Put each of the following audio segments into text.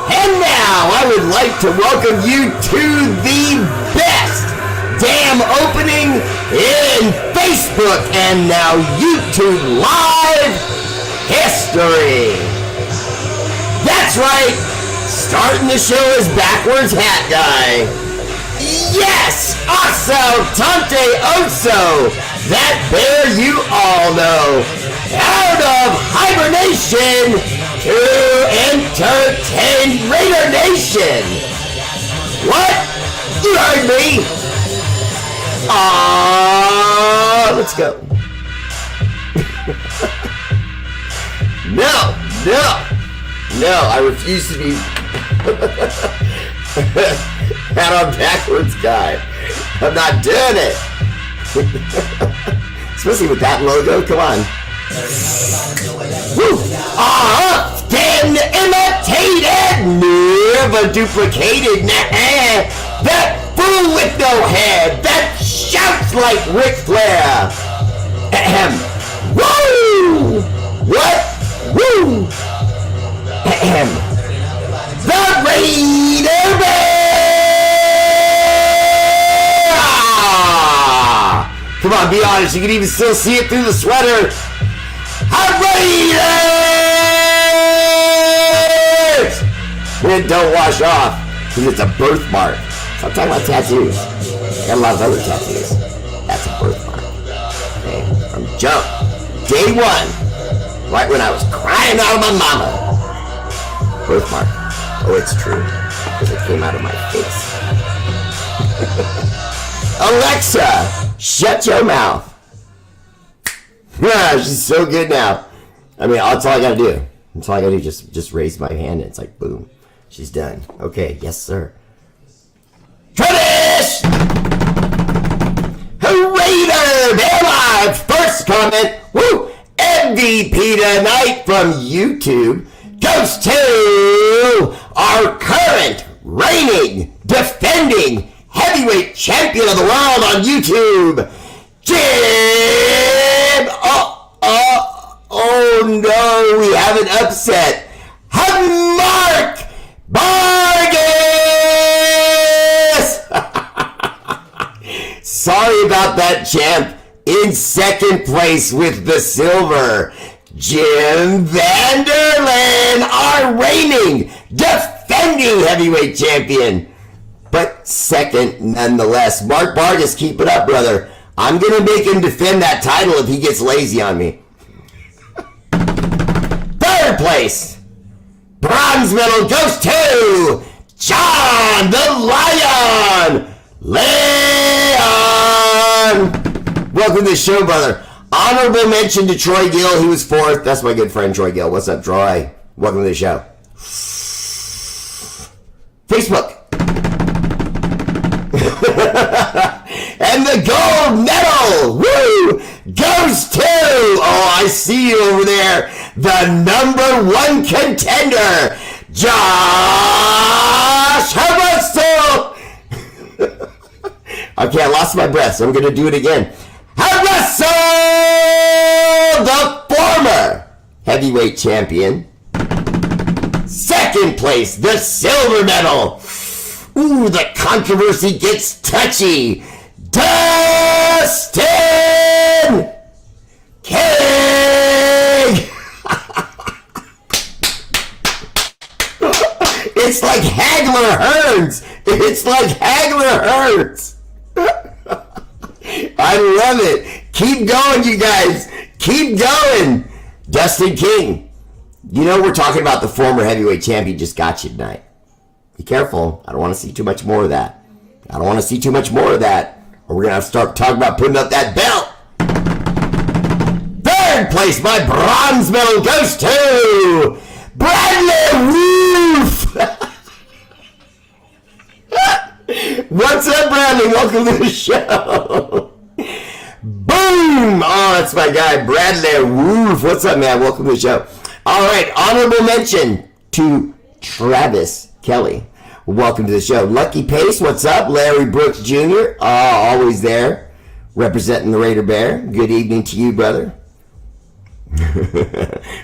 And now I would like to welcome you to the best damn opening in Facebook and now YouTube Live history. That's right, starting the show as backwards hat guy. Yes, Oso Tante Oso, that bear you all know, out of hibernation to entertain Raider Nation. What? You heard me? Let's go. No, I refuse to be hat on backwards guy. I'm not doing it. Especially with that logo, come on. Woo! Often imitated, never duplicated. That fool with no head, that shouts like Ric Flair. Ahem. Woo! What? Woo! Ahem. The Raider Bear! Come on, be honest. You can even still see it through the sweater. Raiders! It don't wash off because it's a birthmark. I'm talking about tattoos. I got a lot of other tattoos. That's a birthmark. Okay, from jump, day one, right when I was crying out of my mama. Birthmark. Oh, it's true, because it came out of my face. Alexa, shut your mouth. Yeah, she's so good now. I mean, that's all I gotta do. That's all I gotta do. Just raise my hand, and it's like, boom, she's done. Okay, yes, sir. Finish! Raider Bear Live! First comment, woo! MVP tonight from YouTube goes to our current, reigning, defending heavyweight champion of the world on YouTube, Jim! Oh no, we have an upset. Mark Vargas! Sorry about that, champ. In second place with the silver, Jim Vanderlyn, our reigning, defending heavyweight champion. But second, nonetheless. Mark Vargas, keep it up, brother. I'm going to make him defend that title if he gets lazy on me. Third place, bronze medal goes to John the Lion. Welcome to the show, brother. Honorable mention to Troy Gill. He was fourth. That's my good friend, Troy Gill. What's up, Troy? Welcome to the show. Facebook. And the gold medal, woo, goes to, oh, I see you over there, the number one contender, Josh Russell. Okay, I lost my breath, so I'm going to do it again. Russell, the former heavyweight champion. Second place, the silver medal. Ooh, the controversy gets touchy. Dustin King! It's like Hagler Hearns. It's like Hagler Hearns. I love it. Keep going, you guys. Keep going. Dustin King. You know we're talking about the former heavyweight champion just got you tonight. Be careful. I don't want to see too much more of that. Or we're going to have to start talking about putting up that belt. Third place, my bronze medal goes to Bradley Roof. What's up, Bradley? Welcome to the show. Boom! Oh, that's my guy, Bradley Roof. What's up, man? Welcome to the show. All right, honorable mention to Travis Kelly. Welcome to the show. Lucky Pace, what's up? Larry Brooks Jr., always there, representing the Raider Bear. Good evening to you, brother.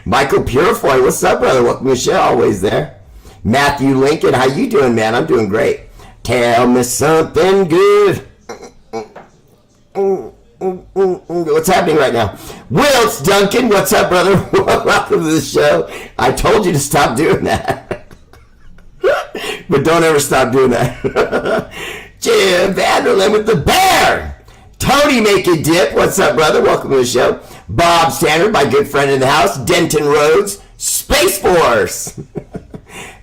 Michael Purifoy, what's up, brother? Welcome to the show. Always there. Matthew Lincoln, how you doing, man? I'm doing great. Tell me something good. What's happening right now? Wilts Duncan, what's up, brother? Welcome to the show. I told you to stop doing that. But don't ever stop doing that. Jim Vanderlyn with the bear. Tony Make It Dip, what's up, brother? Welcome to the show. Bob Standard, my good friend in the house. Denton Rhodes, Space Force.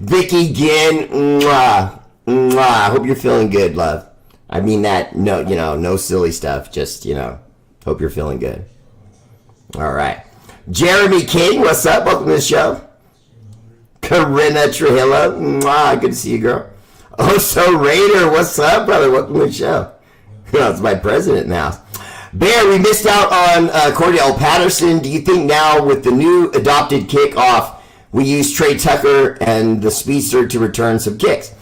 Vicky Ginn, mwah, mwah. I hope you're feeling good, love. I mean that, no silly stuff. Just, hope you're feeling good. All right. Jeremy King, what's up? Welcome to the show. Corinna Trujillo, mwah, good to see you, girl. Oso Raider, what's up, brother? Welcome to the show. It's my president in the house. Bear, we missed out on Cordell Patterson. Do you think now with the new adopted kickoff, we use Trey Tucker and the speedster to return some kicks?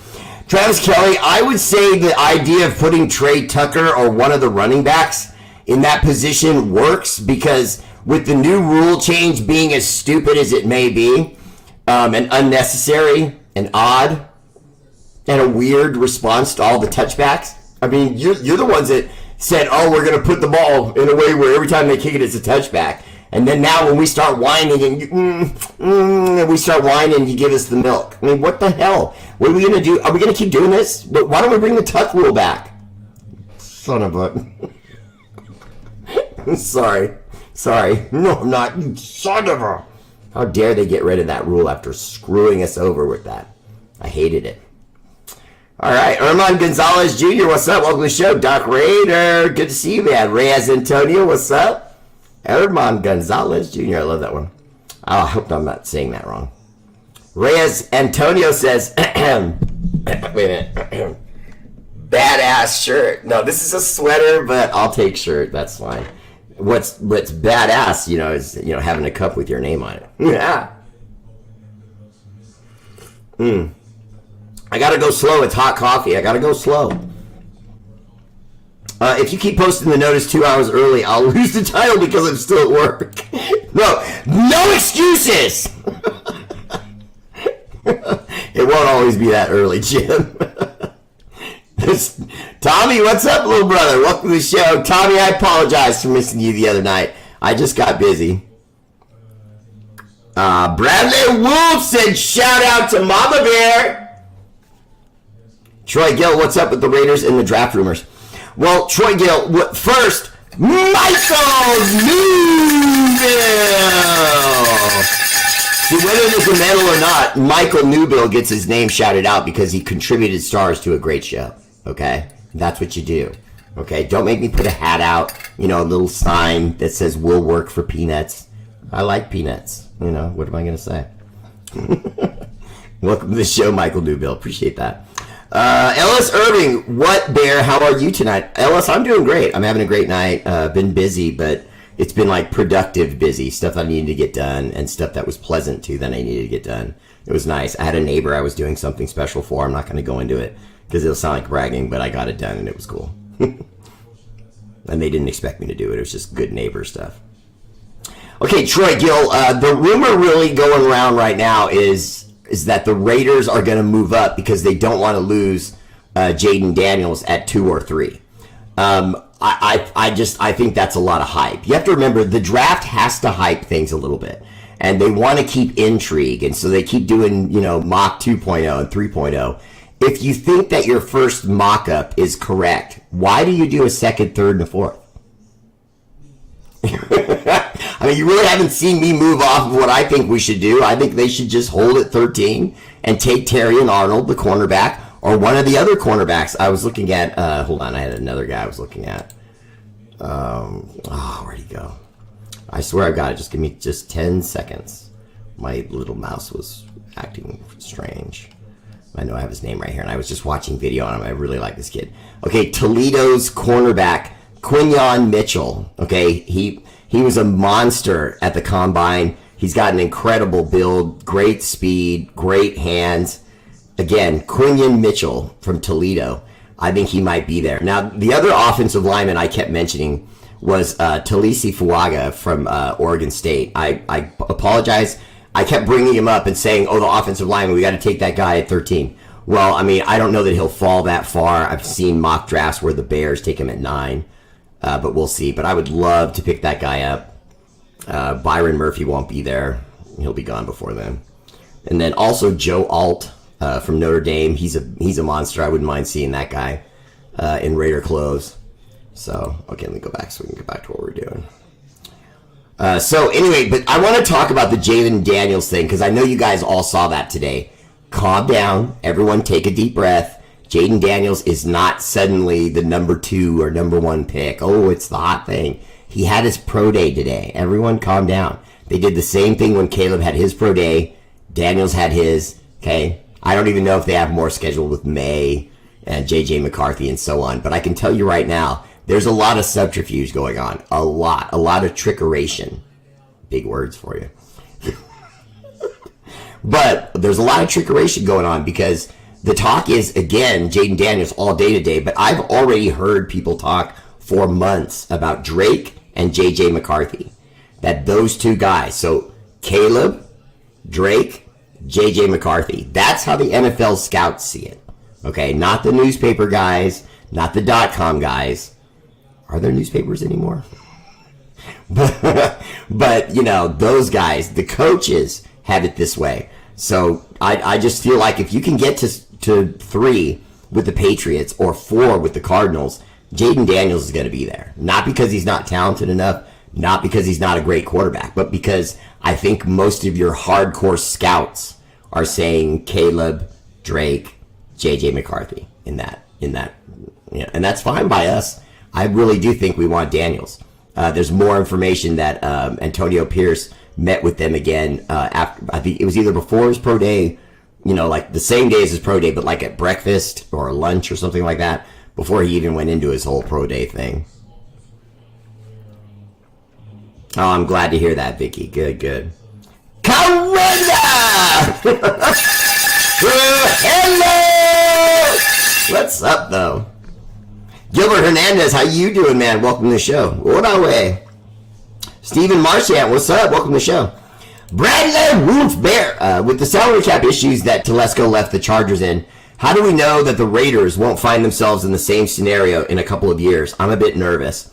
Travis Kelly, I would say the idea of putting Trey Tucker or one of the running backs in that position works because with the new rule change being as stupid as it may be, and unnecessary and odd and a weird response to all the touchbacks. I mean, you're the ones that said, oh, we're going to put the ball in a way where every time they kick it, it's a touchback. And then now when we start whining and we start whining, you give us the milk. I mean, what the hell? What are we going to do? Are we going to keep doing this? Why don't we bring the tuck rule back? Son of a... Sorry. No, I'm not. You son of a... How dare they get rid of that rule after screwing us over with that? I hated it. All right, Herman Gonzalez Jr., what's up? Welcome to the show. Doc Raider, good to see you, man. Reyes Antonio, what's up? Herman Gonzalez Jr., I love that one. Oh, I hope I'm not saying that wrong. Reyes Antonio says, wait a minute. Badass shirt. No, this is a sweater, but I'll take shirt. That's fine. What's badass, is, having a cup with your name on it. Yeah. I gotta go slow. It's hot coffee. I gotta go slow. If you keep posting the notice 2 hours early, I'll lose the title because I'm still at work. No excuses! It won't always be that early, Jim. Tommy, what's up, little brother? Welcome to the show. Tommy, I apologize for missing you the other night. I just got busy. Bradley Wolf said, shout out to Mama Bear. Troy Gill, what's up with the Raiders and the draft rumors? Well, Troy Gill, first, Michael Newbill. See, whether it's a medal or not, Michael Newbill gets his name shouted out because he contributed stars to a great show. Okay? That's what you do. Okay? Don't make me put a hat out, a little sign that says, we'll work for peanuts. I like peanuts. What am I going to say? Welcome to the show, Michael Newbill. Appreciate that. Ellis Irving, what bear? How are you tonight? Ellis, I'm doing great. I'm having a great night. Been busy, but it's been like productive busy. Stuff I needed to get done and stuff that was pleasant too that I needed to get done. It was nice. I had a neighbor I was doing something special for. I'm not going to go into it because it'll sound like bragging, but I got it done and it was cool. And they didn't expect me to do it. It was just good neighbor stuff. Okay, Troy Gill, the rumor really going around right now is that the Raiders are going to move up because they don't want to lose Jaden Daniels at 2 or 3. I think that's a lot of hype. You have to remember the draft has to hype things a little bit, and they want to keep intrigue, and so they keep doing mock 2.0 and 3.0. If you think that your first mock-up is correct, why do you do a second, third, and a fourth? I mean, you really haven't seen me move off of what I think we should do. I think they should just hold at 13 and take Terry and Arnold, the cornerback, or one of the other cornerbacks. I was looking at, hold on, I had another guy I was looking at. Where'd he go? I swear I've got it. Just give me just 10 seconds. My little mouse was acting strange. I know I have his name right here, and I was just watching video on him. I really like this kid. Okay, Toledo's cornerback, Quinyon Mitchell. Okay, he was a monster at the combine. He's got an incredible build, great speed, great hands. Again, Quinyon Mitchell from Toledo. I think he might be there. Now, the other offensive lineman I kept mentioning was Talisi Fuaga from Oregon State. I apologize. I kept bringing him up and saying, oh, the offensive lineman, we got to take that guy at 13. Well, I mean, I don't know that he'll fall that far. I've seen mock drafts where the Bears take him at 9, but we'll see. But I would love to pick that guy up. Byron Murphy won't be there. He'll be gone before then. And then also Joe Alt from Notre Dame. He's a monster. I wouldn't mind seeing that guy in Raider clothes. So, okay, let me go back so we can get back to what we're doing. So, anyway, but I want to talk about the Jaden Daniels thing because I know you guys all saw that today. Calm down. Everyone take a deep breath. Jaden Daniels is not suddenly the number 2 or number 1 pick. Oh, it's the hot thing. He had his pro day today. Everyone calm down. They did the same thing when Caleb had his pro day. Daniels had his. Okay? I don't even know if they have more scheduled with May and J.J. McCarthy and so on. But I can tell you right now, there's a lot of subterfuge going on. A lot of trickeration. Big words for you. But there's a lot of trickeration going on because the talk is, again, Jaden Daniels all day today. But I've already heard people talk for months about Drake and J.J. McCarthy. That those two guys, so Caleb, Drake, J.J. McCarthy. That's how the NFL scouts see it. Okay, not the newspaper guys, not the .com guys. Are there newspapers anymore? but you know, those guys, the coaches have it this way. So I just feel like if you can get to 3 with the Patriots or 4 with the Cardinals, Jaden Daniels is going to be there. Not because he's not talented enough, not because he's not a great quarterback, but because I think most of your hardcore scouts are saying Caleb, Drake, J.J. McCarthy in that, yeah, and that's fine by us. I really do think we want Daniels. There's more information that Antonio Pierce met with them again after. I think it was either before his pro day, you know, like the same day as his pro day, but like at breakfast or lunch or something like that, before he even went into his whole pro day thing. Oh, I'm glad to hear that, Vicky. Good. Corinna! Hello! What's up, though? Gilbert Hernandez, how you doing, man? Welcome to the show. What way? Stephen Marchant, what's up? Welcome to the show. Bradley Wolf-Bear, with the salary cap issues that Telesco left the Chargers in, how do we know that the Raiders won't find themselves in the same scenario in a couple of years? I'm a bit nervous.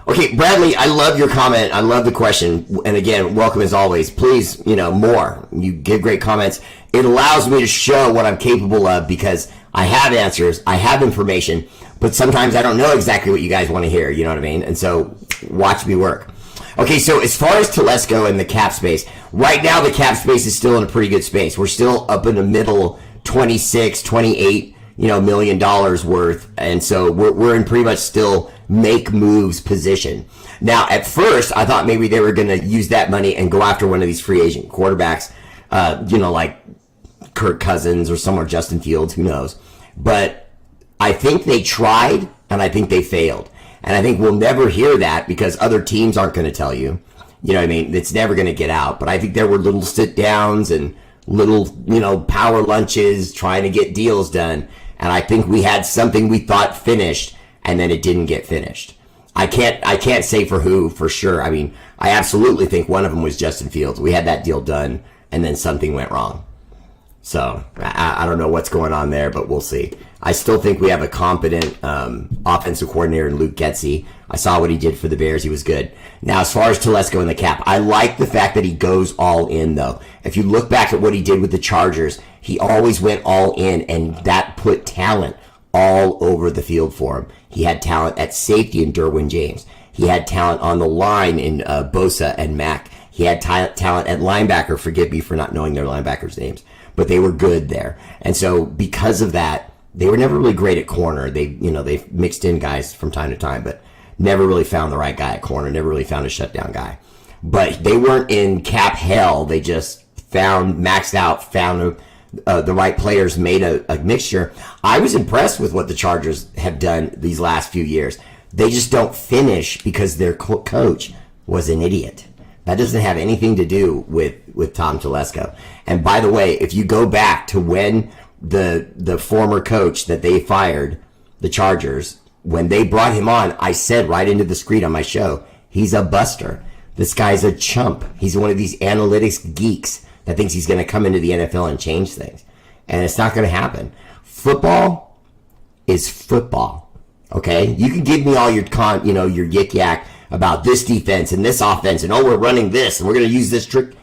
Okay, Bradley, I love your comment. I love the question. And again, welcome as always. Please, more. You give great comments. It allows me to show what I'm capable of because I have answers, I have information, but sometimes I don't know exactly what you guys want to hear, you know what I mean? And so, watch me work. Okay, so as far as Telesco and the cap space, right now the cap space is still in a pretty good space. We're still up in the middle, 26, 28, $million worth. And so we're in pretty much still make moves position. Now, at first, I thought maybe they were going to use that money and go after one of these free agent quarterbacks, like Kirk Cousins or somewhere Justin Fields, who knows. But I think they tried, and I think they failed. And I think we'll never hear that because other teams aren't going to tell you. You know what I mean? It's never going to get out. But I think there were little sit-downs and little, power lunches trying to get deals done. And I think we had something we thought finished, and then it didn't get finished. I can't say for who, for sure. I mean, I absolutely think one of them was Justin Fields. We had that deal done, and then something went wrong. So, I don't know what's going on there, but we'll see. I still think we have a competent offensive coordinator in Luke Getsy. I saw what he did for the Bears. He was good. Now, as far as Telesco and the cap, I like the fact that he goes all in, though. If you look back at what he did with the Chargers, he always went all in, and that put talent all over the field for him. He had talent at safety in Derwin James. He had talent on the line in Bosa and Mack. He had talent at linebacker. Forgive me for not knowing their linebackers' names, but they were good there. And so because of that, they were never really great at corner. They mixed in guys from time to time, but never really found the right guy at corner, never really found a shutdown guy. But they weren't in cap hell. They just maxed out, found the right players, made a mixture. I was impressed with what the Chargers have done these last few years. They just don't finish because their coach was an idiot. That doesn't have anything to do with Tom Telesco. And by the way, if you go back to when the former coach that they fired, the Chargers, when they brought him on, I said right into the screen on my show, he's a buster. This guy's a chump. He's one of these analytics geeks that thinks he's going to come into the NFL and change things. And it's not going to happen. Football is football. Okay? You can give me all your your yik yak about this defense and this offense and we're running this and we're going to use this trick.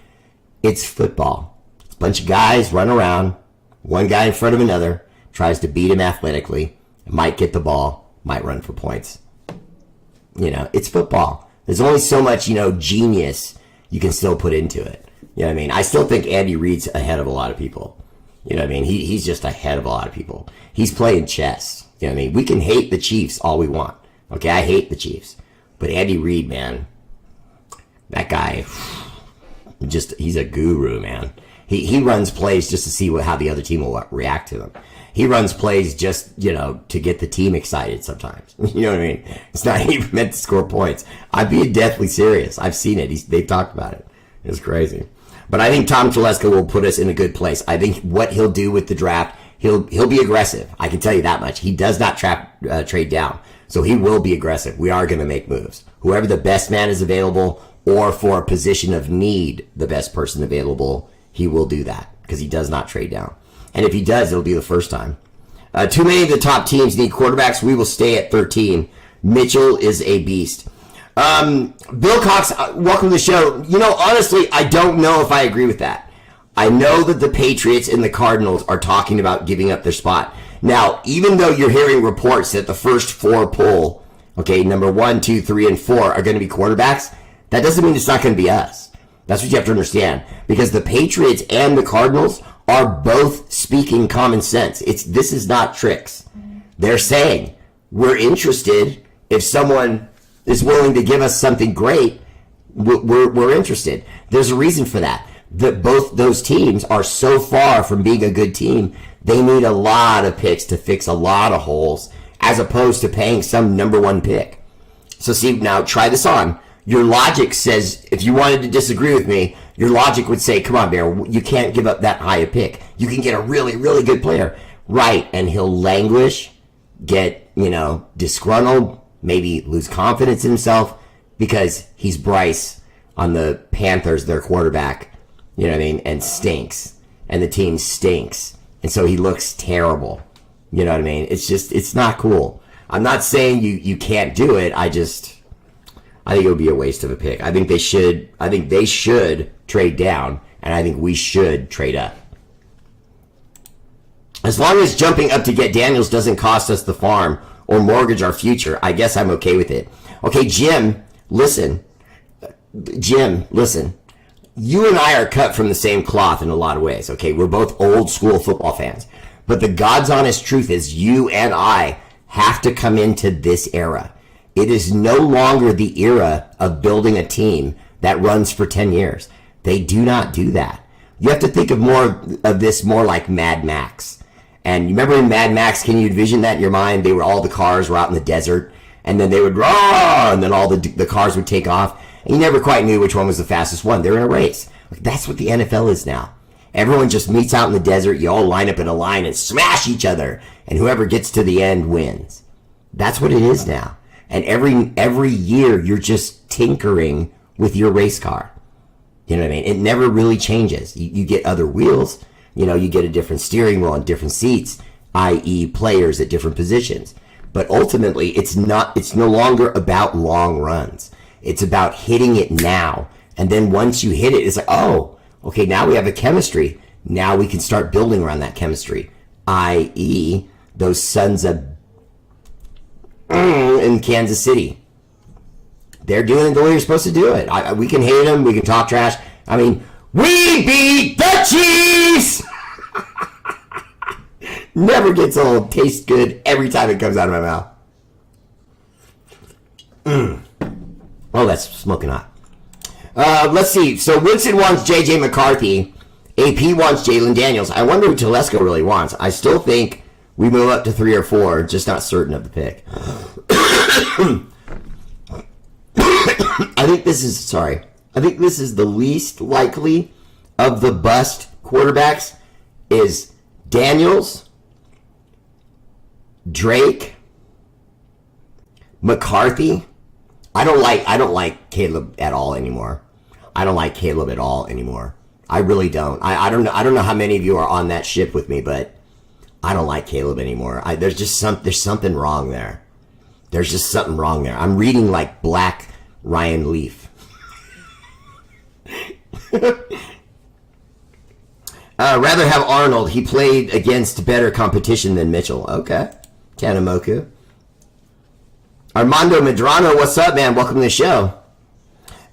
It's football. It's a bunch of guys run around, one guy in front of another, tries to beat him athletically, might get the ball, might run for points. It's football. There's only so much, genius you can still put into it. You know what I mean? I still think Andy Reid's ahead of a lot of people. You know what I mean? He's just ahead of a lot of people. He's playing chess. You know what I mean? We can hate the Chiefs all we want. Okay, I hate the Chiefs. But Andy Reid, man, that guy, he's a guru, man. He runs plays just to see how the other team will react to him. He runs plays just, to get the team excited sometimes. You know what I mean? It's not even meant to score points. I'm being deathly serious. I've seen it. They've talked about it. It's crazy. But I think Tom Telesco will put us in a good place. I think what he'll do with the draft, he'll be aggressive. I can tell you that much. He does not trade down. So he will be aggressive. We are going to make moves. Whoever the best man is available, or for a position of need, the best person available, he will do that because he does not trade down. And if he does, it'll be the first time. Too many of the top teams need quarterbacks. We will stay at 13. Mitchell is a beast. Bill Cox, welcome to the show. Honestly, I don't know if I agree with that. I know that the Patriots and the Cardinals are talking about giving up their spot. Now, even though you're hearing reports that the first four pull, number 1, 2, 3, and 4 are going to be quarterbacks, that doesn't mean it's not going to be us. That's what you have to understand. Because the Patriots and the Cardinals are both speaking common sense. This is not tricks. They're saying, we're interested. If someone is willing to give us something great, we're interested. There's a reason for that. That both those teams are so far from being a good team, they need a lot of picks to fix a lot of holes, as opposed to paying some number 1 pick. So see, now try this on. Your logic says, if you wanted to disagree with me, your logic would say, come on, Bear, you can't give up that high a pick. You can get a really, really good player. Right, and he'll languish, get, disgruntled, maybe lose confidence in himself, because he's Bryce on the Panthers, their quarterback, and stinks. And the team stinks. And so he looks terrible. You know what I mean? It's not cool. I'm not saying you can't do it. I think it would be a waste of a pick. I think they should trade down, and I think we should trade up. As long as jumping up to get Daniels doesn't cost us the farm or mortgage our future, I guess I'm okay with it. Okay, Jim, listen. You and I are cut from the same cloth in a lot of ways, okay? We're both old school football fans. But the God's honest truth is you and I have to come into this era. It is no longer the era of building a team that runs for 10 years. They do not do that. You have to think of this more like Mad Max. And you remember in Mad Max, can you envision that in your mind? All the cars were out in the desert, and then they would roar, and then all the cars would take off. And you never quite knew which one was the fastest one. They're in a race. That's what the NFL is now. Everyone just meets out in the desert. You all line up in a line and smash each other. And whoever gets to the end wins. That's what it is now. And every year, you're just tinkering with your race car. You know what I mean? It never really changes. You get other wheels. You get a different steering wheel and different seats, i.e. players at different positions. But ultimately, it's no longer about long runs. It's about hitting it now. And then once you hit it, it's like, oh, okay, now we have a chemistry. Now we can start building around that chemistry, i.e. those sons of in Kansas City. They're doing it the way you're supposed to do it. We can hate them. We can talk trash. I mean, we beat the Chiefs! Never gets old. Tastes good every time it comes out of my mouth. Oh, that's smoking hot. Let's see. So Winston wants J.J. McCarthy. AP wants Jalen Daniels. I wonder who Telesco really wants. I still think we move up to 3 or 4, just not certain of the pick. I think this is the least likely of the bust quarterbacks is Daniels, Drake, McCarthy, I don't like Caleb at all anymore. I don't like Caleb at all anymore. I really don't. I don't know how many of you are on that ship with me, but I don't like Caleb anymore. There's something wrong there. There's just something wrong there. I'm reading like Black Ryan Leaf. Rather have Arnold. He played against better competition than Mitchell. Okay. Kanamoku. Armando Medrano, what's up, man? Welcome to the show.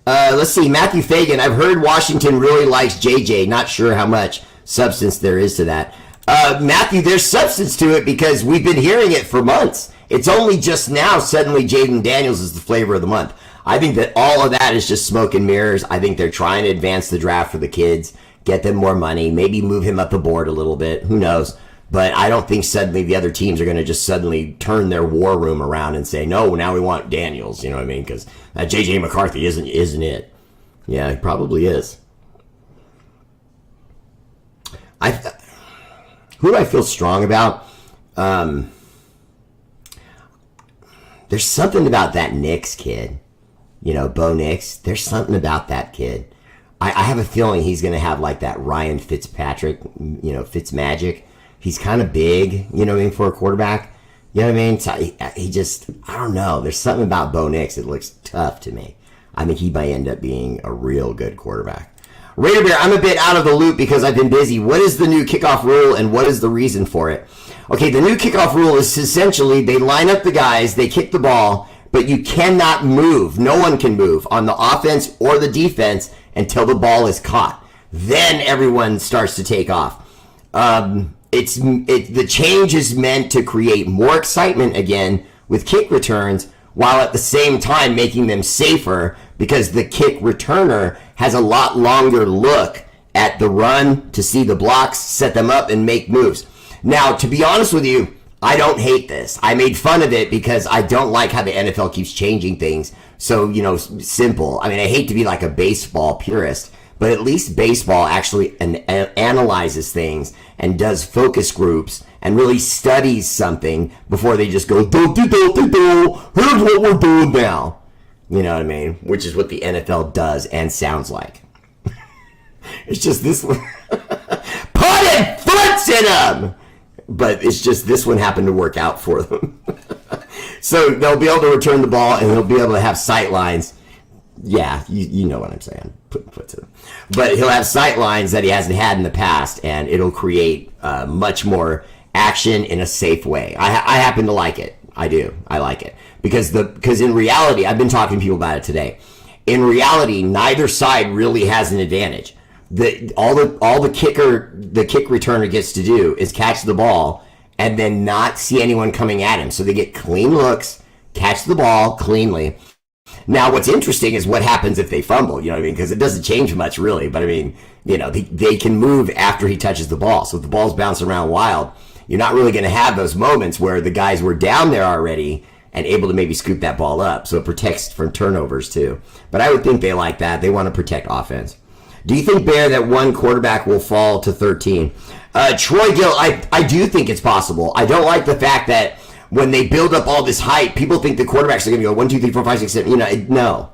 Let's see. Matthew Fagan. I've heard Washington really likes JJ. Not sure how much substance there is to that. Matthew, there's substance to it because we've been hearing it for months. It's only just now suddenly Jaden Daniels is the flavor of the month. I think that all of that is just smoke and mirrors. I think they're trying to advance the draft for the kids, get them more money, maybe move him up the board a little bit. Who knows? But I don't think suddenly the other teams are going to just suddenly turn their war room around and say, no, now we want Daniels. You know what I mean? Because J.J. McCarthy isn't it? Yeah, he probably is. Who do I feel strong about? There's something about that Nix kid. You know, Bo Nix. There's something about that kid. I have a feeling he's going to have like that Ryan Fitzpatrick, you know, Fitzmagic. He's kind of big, you know what I mean, for a quarterback. You know what I mean? So he just, I don't know. There's something about Bo Nix that looks tough to me. I think he might end up being a real good quarterback. R8RBEAR, I'm a bit out of the loop because I've been busy. What is the new kickoff rule and what is the reason for it? Okay, the new kickoff rule is essentially they line up the guys, they kick the ball, but you cannot move. No one can move on the offense or the defense until the ball is caught. Then everyone starts to take off. The change is meant to create more excitement again with kick returns while at the same time making them safer because the kick returner has a lot longer look at the run to see the blocks, set them up, and make moves. Now, to be honest with you, I don't hate this. I made fun of it because I don't like how the NFL keeps changing things so, you know, simple. I mean, I hate to be like a baseball purist, but at least baseball actually analyzes things and does focus groups and really studies something before they just go, do, here's what we're doing now. You know what I mean? Which is what the NFL does and sounds like. It's just this one. Potted foots in them! But it's just this one happened to work out for them. So they'll be able to return the ball and they'll be able to have sight lines. Yeah, you know what I'm saying. Put to them. But he'll have sight lines that he hasn't had in the past, and it'll create much more action in a safe way. I happen to like it. I do. I like it because in reality, I've been talking to people about it today. In reality, neither side really has an advantage. All the kick returner gets to do is catch the ball and then not see anyone coming at him. So they get clean looks, catch the ball cleanly. Now, what's interesting is what happens if they fumble, you know what I mean? Because it doesn't change much, really. But, I mean, you know, they can move after he touches the ball. So if the ball's bouncing around wild, you're not really going to have those moments where the guys were down there already and able to maybe scoop that ball up. So it protects from turnovers, too. But I would think they like that. They want to protect offense. Do you think, Bear, that one quarterback will fall to 13? Troy Gill, I do think it's possible. I don't like the fact that when they build up all this hype, people think the quarterbacks are going to go 1, 2, 3, 4, 5, 6, 7. You know, no.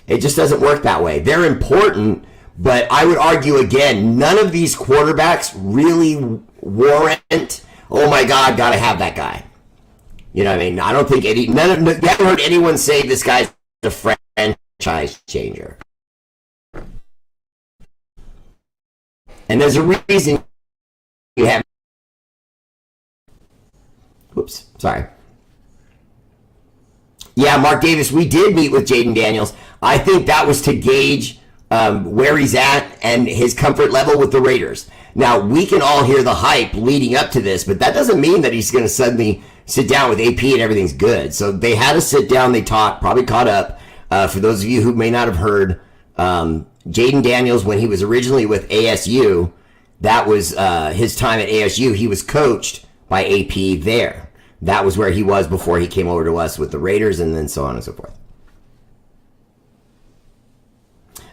It just doesn't work that way. They're important, but I would argue again, none of these quarterbacks really warrant, oh my God, got to have that guy. You know what I mean? I don't think you haven't heard anyone say this guy's a franchise changer. And there's a reason you have. Whoops, sorry. Yeah, Mark Davis, we did meet with Jaden Daniels. I think that was to gauge where he's at and his comfort level with the Raiders. Now, we can all hear the hype leading up to this, but that doesn't mean that he's going to suddenly sit down with AP and everything's good. So they had to sit down, they talked, probably caught up. For those of you who may not have heard, Jaden Daniels, when he was originally with ASU, that was his time at ASU. He was coached by AP there. That was where he was before he came over to us with the Raiders, and then so on and so forth.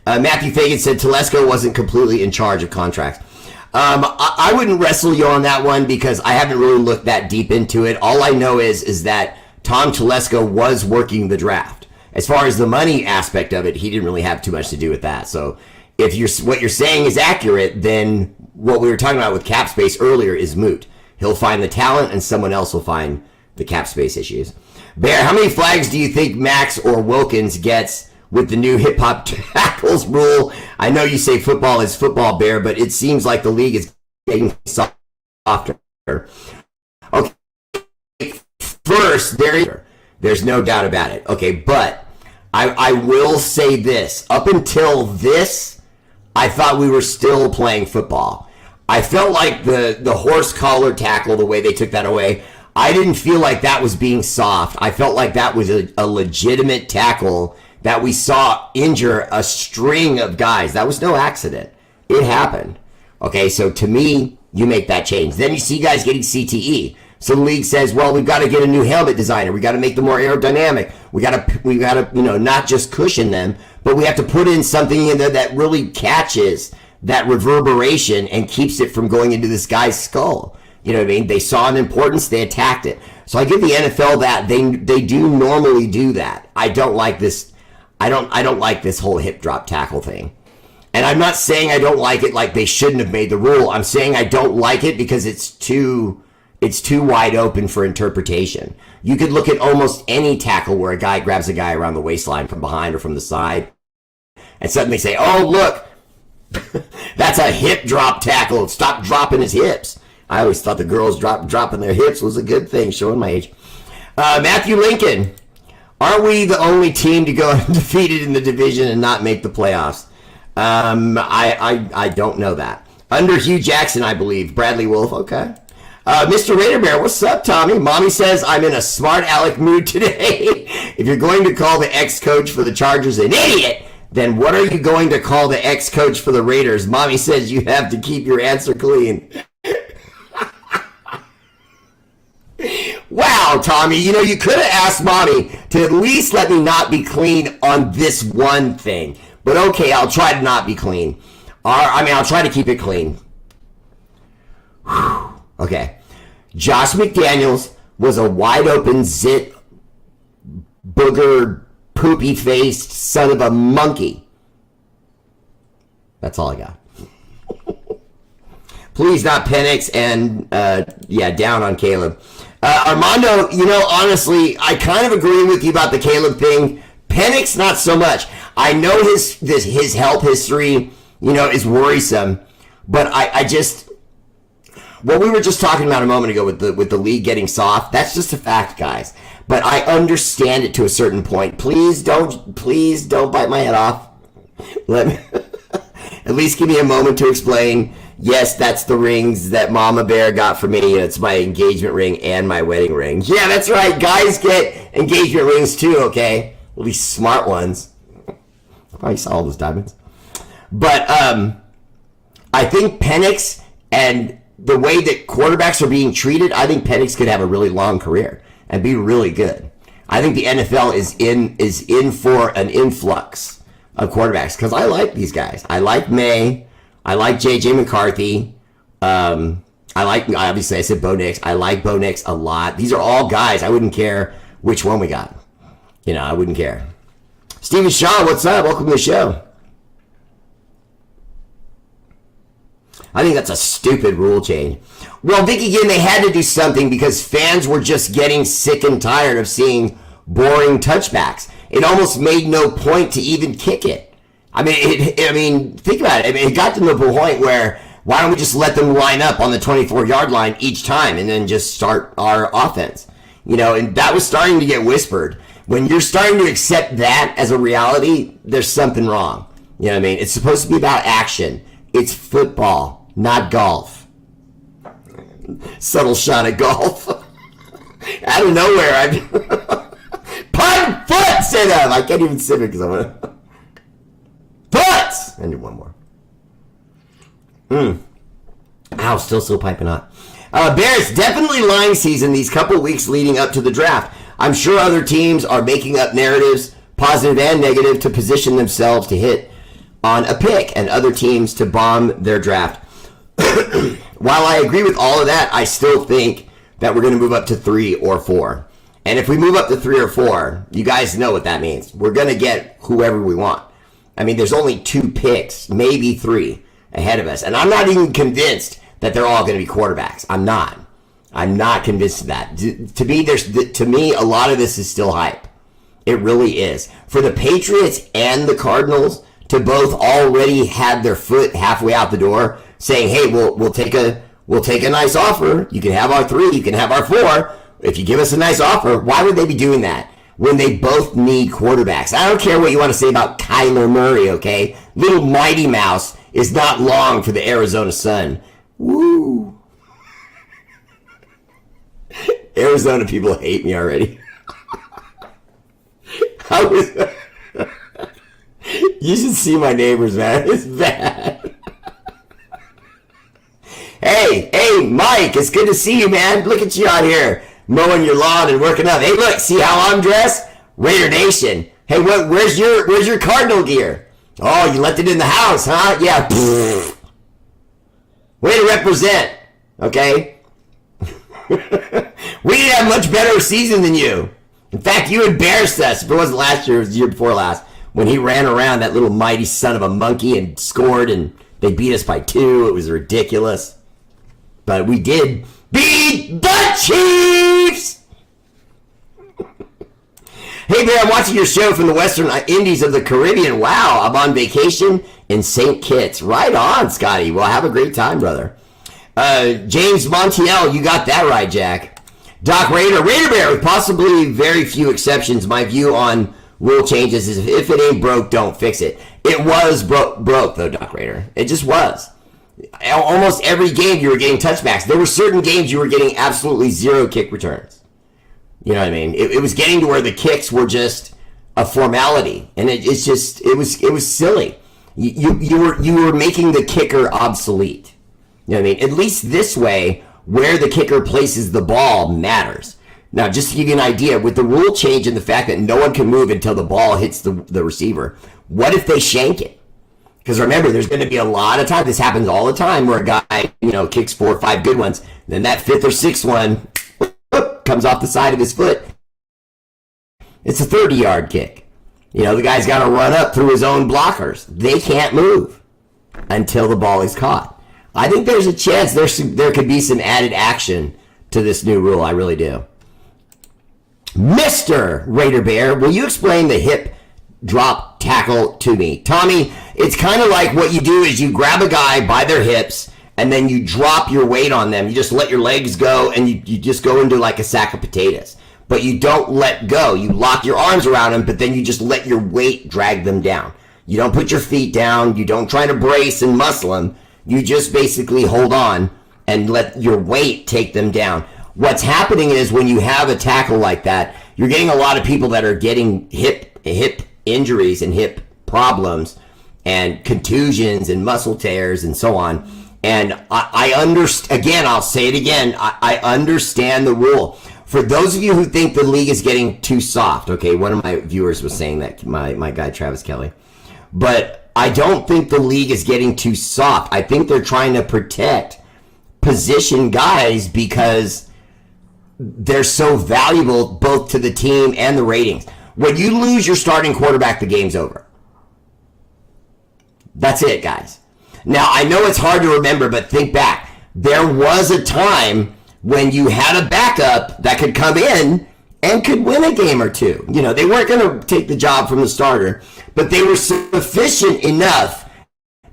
Matthew Fagan said Telesco wasn't completely in charge of contracts. I wouldn't wrestle you on that one because I haven't really looked that deep into it. All I know is that Tom Telesco was working the draft. As far as the money aspect of it, he didn't really have too much to do with that. So if what you're saying is accurate, then what we were talking about with cap space earlier is moot. He'll find the talent, and someone else will find the cap space issues. Bear, how many flags do you think Max or Wilkins gets with the new hip-hop tackles rule? I know you say football is football, Bear, but it seems like the league is getting softer. Okay, first, there's no doubt about it. Okay, but I will say this. Up until this, I thought we were still playing football. I felt like the horse collar tackle, the way they took that away, I didn't feel like that was being soft. I felt like that was a legitimate tackle that we saw injure a string of guys. That was no accident. It happened. Okay, so to me, you make that change. Then you see guys getting CTE. So the league says, well, we've got to get a new helmet designer. We got to make them more aerodynamic. We got to, not just cushion them, but we have to put in something in there that really catches that reverberation and keeps it from going into this guy's skull. You know what I mean? They saw an importance, they attacked it. So I give the NFL that they do normally do that. I don't like this. I don't like this whole hip drop tackle thing. And I'm not saying I don't like it like they shouldn't have made the rule. I'm saying I don't like it because it's too wide open for interpretation. You could look at almost any tackle where a guy grabs a guy around the waistline from behind or from the side and suddenly say, oh, look, that's a hip drop tackle. Stop dropping his hips. I always thought the girls dropping their hips was a good thing, showing my age. Matthew Lincoln, aren't we the only team to go undefeated in the division and not make the playoffs? I don't know that. Under Hugh Jackson, I believe. Bradley Wolf, okay. Mr. R8RBEAR, what's up, Tommy? Mommy says I'm in a smart aleck mood today. If you're going to call the ex-coach for the Chargers an idiot, then what are you going to call the ex-coach for the Raiders? Mommy says you have to keep your answer clean. Wow, Tommy, you could have asked Mommy to at least let me not be clean on this one thing. But okay, I'll try to not be clean. I'll try to keep it clean. Whew. Okay. Josh McDaniels was a wide open zit, booger, poopy faced son of a monkey. That's all I got. Please not Penix and down on Caleb. Armando, honestly, I kind of agree with you about the Caleb thing. Penix, not so much. I know his health history, is worrisome, but I just, what we were just talking about a moment ago with the league getting soft, that's just a fact, guys. But I understand it to a certain point. Please don't bite my head off. Let me at least give me a moment to explain. Yes, that's the rings that Mama Bear got for me. It's my engagement ring and my wedding ring. Yeah, that's right. Guys get engagement rings too, okay? At least smart ones. I probably saw all those diamonds. But I think Penix and the way that quarterbacks are being treated, I think Penix could have a really long career and be really good. I think the NFL is in for an influx of quarterbacks because I like these guys. I like May. I like J.J. McCarthy. Obviously I said Bo Nix. I like Bo Nix a lot. These are all guys. I wouldn't care which one we got. I wouldn't care. Steven Shaw, what's up? Welcome to the show. I think that's a stupid rule change. Well, Vic, again, they had to do something because fans were just getting sick and tired of seeing boring touchbacks. It almost made no point to even kick it. Think about it. It got to the point where why don't we just let them line up on the 24-yard line each time and then just start our offense? And that was starting to get whispered. When you're starting to accept that as a reality, there's something wrong. You know what I mean? It's supposed to be about action. It's football, not golf. Subtle shot at golf. Out of nowhere, punt foot sit up. I can't even sit it because I'm gonna putts. And do one more. Ow, still piping hot. Bears, definitely lying season these couple weeks leading up to the draft. I'm sure other teams are making up narratives, positive and negative, to position themselves to hit on a pick and other teams to bomb their draft. While I agree with all of that, I still think that we're going to move up to 3 or 4. And if we move up to 3 or 4, you guys know what that means. We're going to get whoever we want. I mean, there's only 2 picks, maybe 3 ahead of us. And I'm not even convinced that they're all going to be quarterbacks. I'm not convinced of that. To me, a lot of this is still hype. It really is. For the Patriots and the Cardinals to both already have their foot halfway out the door, saying, "Hey, we'll take a nice offer. You can have our 3, you can have our 4. If you give us a nice offer," why would they be doing that when they both need quarterbacks? I don't care what you want to say about Kyler Murray, okay? Little Mighty Mouse is not long for the Arizona Sun. Woo. Arizona people hate me already. You should see my neighbors, man. It's bad. Hey, Mike, it's good to see you, man. Look at you out here mowing your lawn and working up. Hey, look, see how I'm dressed? Raider Nation. Hey, where's your Cardinal gear? Oh, you left it in the house, huh? Yeah. Way to represent, okay? We didn't have much better season than you. In fact, you embarrassed us. If it wasn't last year, it was the year before last, when he ran around, that little mighty son of a monkey, and scored, and they beat us by 2. It was ridiculous. But we did beat the Chiefs! Hey, Bear, I'm watching your show from the Western Indies of the Caribbean. Wow, I'm on vacation in St. Kitts. Right on, Scotty. Well, have a great time, brother. James Montiel, you got that right, Jack. Doc R8RBEAR, with possibly very few exceptions, my view on rule changes is if it ain't broke, don't fix it. It was broke though, Doc R8RBEAR. It just was. Almost every game you were getting touchbacks. There were certain games you were getting absolutely 0 kick returns. You know what I mean? It was getting to where the kicks were just a formality, and it was silly. You were making the kicker obsolete. You know what I mean? At least this way, where the kicker places the ball matters. Now, just to give you an idea, with the rule change and the fact that no one can move until the ball hits the receiver, what if they shank it? Because remember, there's going to be a lot of time. This happens all the time where a guy, kicks 4 or 5 good ones. Then that 5th or 6th one comes off the side of his foot. It's a 30-yard kick. The guy's got to run up through his own blockers. They can't move until the ball is caught. I think there's a chance there could be some added action to this new rule. I really do. Mr. R8RBEAR, will you explain the hip drop tackle to me? Tommy, it's kind of like what you do is you grab a guy by their hips and then you drop your weight on them. You just let your legs go and you just go into like a sack of potatoes. But you don't let go. You lock your arms around them, but then you just let your weight drag them down. You don't put your feet down. You don't try to brace and muscle them. You just basically hold on and let your weight take them down. What's happening is when you have a tackle like that, you're getting a lot of people that are getting hip injuries and hip problems and contusions and muscle tears and so on. And I understand, again, I'll say it again, I understand the rule. For those of you who think the league is getting too soft, okay, one of my viewers was saying that, my guy Travis Kelly, but I don't think the league is getting too soft. I think they're trying to protect position guys because they're so valuable both to the team and the ratings. When you lose your starting quarterback, the game's over. That's it, guys. Now, I know it's hard to remember, but think back. There was a time when you had a backup that could come in and could win a game or two. They weren't going to take the job from the starter, but they were sufficient enough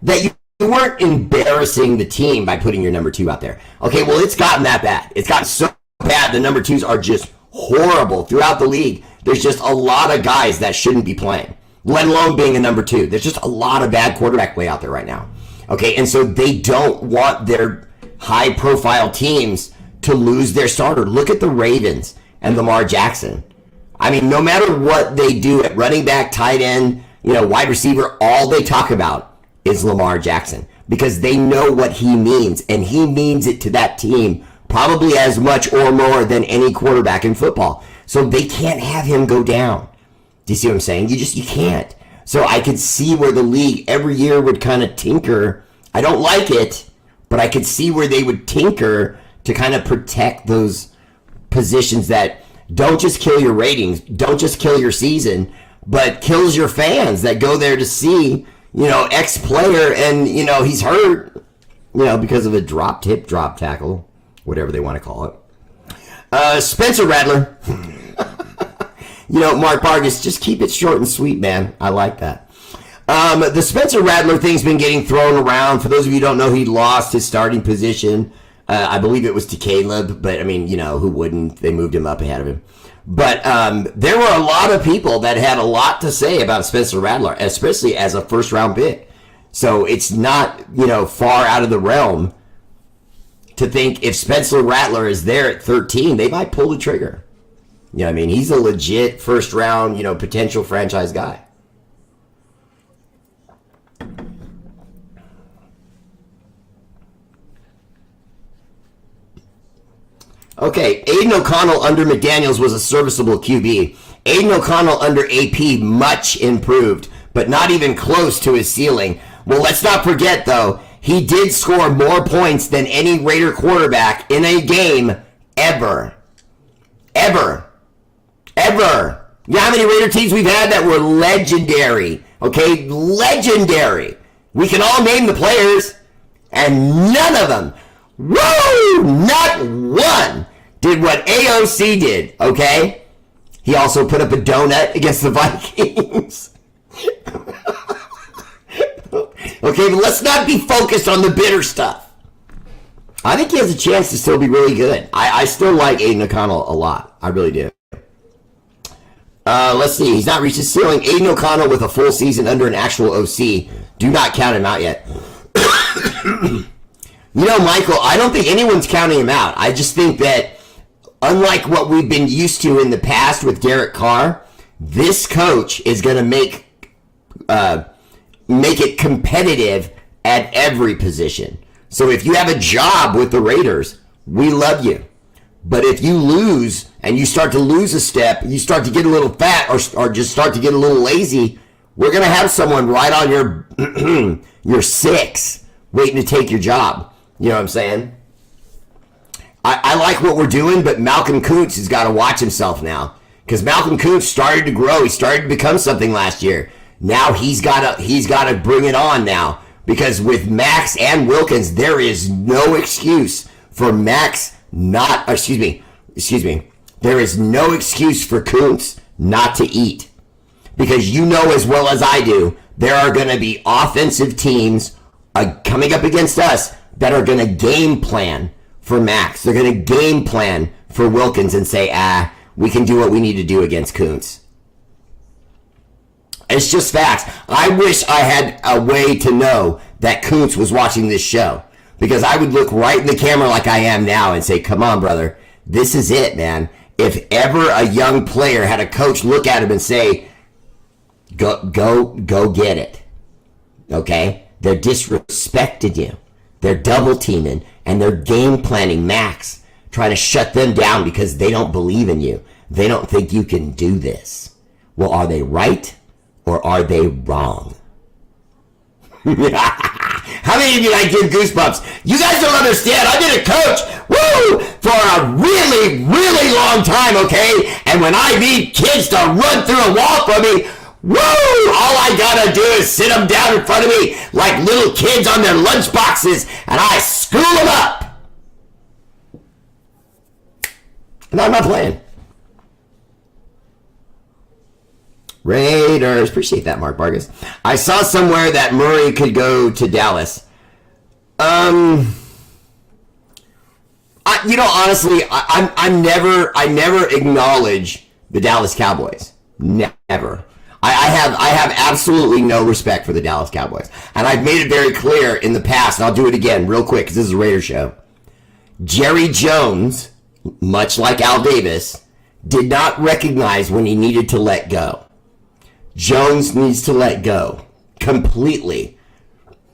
that you weren't embarrassing the team by putting your number 2 out there. Okay, well, it's gotten that bad. It's gotten so bad the number 2s are just horrible throughout the league. There's just a lot of guys that shouldn't be playing, let alone being a number 2. There's just a lot of bad quarterback play out there right now. Okay, and so they don't want their high-profile teams to lose their starter. Look at the Ravens and Lamar Jackson. I mean, no matter what they do at running back, tight end, wide receiver, all they talk about is Lamar Jackson because they know what he means, and he means it to that team probably as much or more than any quarterback in football. So they can't have him go down. Do you see what I'm saying? You can't. So I could see where the league every year would kind of tinker. I don't like it, but I could see where they would tinker to kind of protect those positions that don't just kill your ratings, don't just kill your season, but kills your fans that go there to see, X player and, he's hurt, because of a drop tackle, whatever they want to call it. Spencer Rattler. Mark Vargas, just keep it short and sweet, man. I like that. The Spencer Rattler thing's been getting thrown around. For those of you who don't know, he lost his starting position. I believe it was to Caleb, but who wouldn't? They moved him up ahead of him. But there were a lot of people that had a lot to say about Spencer Rattler, especially as a first-round pick. So it's not, far out of the realm to think if Spencer Rattler is there at 13, they might pull the trigger. He's a legit first-round, potential franchise guy. Okay, Aiden O'Connell under McDaniels was a serviceable QB. Aiden O'Connell under AP, much improved, but not even close to his ceiling. Well, let's not forget, though, he did score more points than any Raider quarterback in a game ever. Ever. You know how many Raider teams we've had that were legendary? Okay, legendary. We can all name the players, and none of them, not one, did what AOC did, okay? He also put up a donut against the Vikings. Okay, but let's not be focused on the bitter stuff. I think he has a chance to still be really good. I still like Aiden O'Connell a lot. I really do. Let's see. He's not reached his ceiling. Aiden O'Connell with a full season under an actual OC. Do not count him out yet. Michael, I don't think anyone's counting him out. I just think that unlike what we've been used to in the past with Derek Carr, this coach is going to make it competitive at every position. So if you have a job with the Raiders, we love you. But if you lose and you start to lose a step, you start to get a little fat or just start to get a little lazy, we're going to have someone right on your 6 waiting to take your job. You know what I'm saying? I like what we're doing, but Malcolm Kuntz has got to watch himself now. Because Malcolm Kuntz started to grow. He started to become something last year. Now he's got to bring it on now. Because with Max and Wilkins, there is no excuse for Max not, excuse me. There is no excuse for Kuntz not to eat. Because you know as well as I do, there are going to be offensive teams coming up against us that are going to game plan for Max. They're going to game plan for Wilkins and say, we can do what we need to do against Kuntz. It's just facts. I wish I had a way to know that Kuntz was watching this show, because I would look right in the camera like I am now and say, come on, brother, this is it, man. If ever a young player had a coach look at him and say, go get it, okay? They're disrespecting you. They're double teaming and they're game planning Max, trying to shut them down because they don't believe in you. They don't think you can do this. Well, are they right or are they wrong? How many of you like give goosebumps? You guys don't understand. I've been a coach, for a really, really long time, okay? And when I need kids to run through a wall for me, all I gotta do is sit them down in front of me like little kids on their lunch boxes, and I school them up. And I'm not playing. Raiders. Appreciate that, Mark Vargas. I saw somewhere that Murray could go to Dallas. Honestly, I never acknowledge the Dallas Cowboys. Never. I have absolutely no respect for the Dallas Cowboys. And I've made it very clear in the past, and I'll do it again real quick because this is a Raider show. Jerry Jones, much like Al Davis, did not recognize when he needed to let go. Jones needs to let go completely.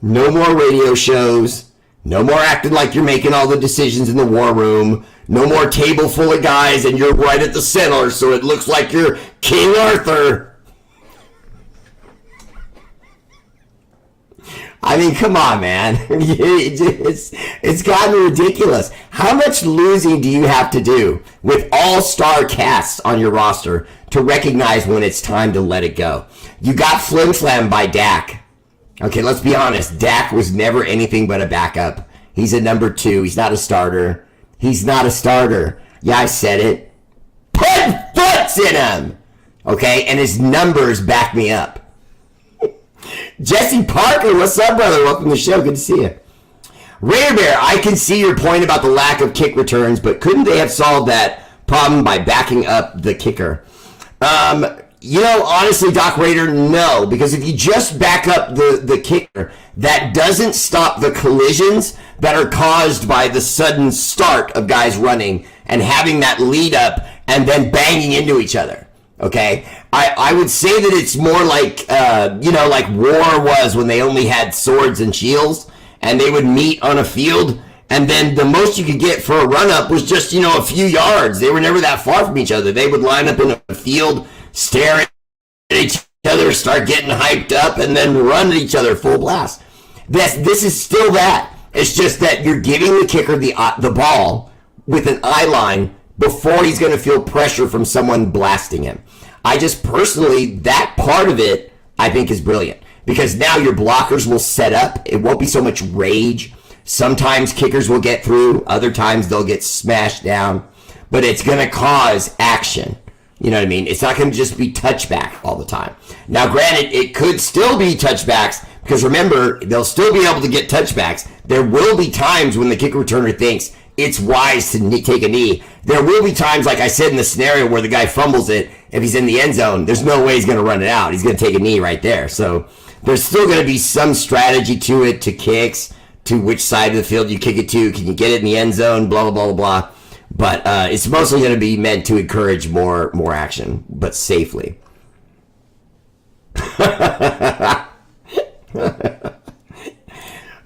No more radio shows. No more acting like you're making all the decisions in the war room. No more table full of guys and you're right at the center so it looks like you're King Arthur. I mean, come on, man. It's gotten ridiculous. How much losing do you have to do with all-star casts on your roster to recognize when it's time to let it go? You got flim-flam by Dak. Okay, let's be honest. Dak was never anything but a backup. He's a number 2. He's not a starter. He's not a starter. Yeah, I said it. Put foots in him! Okay, and his numbers back me up. Jesse Parker, what's up, brother? Welcome to the show. Good to see you. R8RBEAR, I can see your point about the lack of kick returns, but couldn't they have solved that problem by backing up the kicker? Honestly, Doc Raider, no, because if you just back up the kicker, that doesn't stop the collisions that are caused by the sudden start of guys running and having that lead up and then banging into each other. Okay, I would say that it's more like like war was when they only had swords and shields and they would meet on a field, and then the most you could get for a run up was just a few yards. They were never that far from each other. They would line up in a field, stare at each other, start getting hyped up, and then run at each other full blast. This is still that. It's just that you're giving the kicker the ball with an eye line before he's going to feel pressure from someone blasting him. I just personally, that part of it, I think is brilliant. Because now your blockers will set up. It won't be so much rage. Sometimes kickers will get through. Other times they'll get smashed down. But it's going to cause action. You know what I mean? It's not going to just be touchback all the time. Now, granted, it could still be touchbacks. Because remember, they'll still be able to get touchbacks. There will be times when the kick returner thinks it's wise to take a knee. There will be times, like I said in the scenario, where the guy fumbles it. If he's in the end zone, there's no way he's going to run it out. He's going to take a knee right there. So there's still going to be some strategy to it, to kicks, to which side of the field you kick it to. Can you get it in the end zone? Blah, blah, blah, blah. But it's mostly going to be meant to encourage more action, but safely.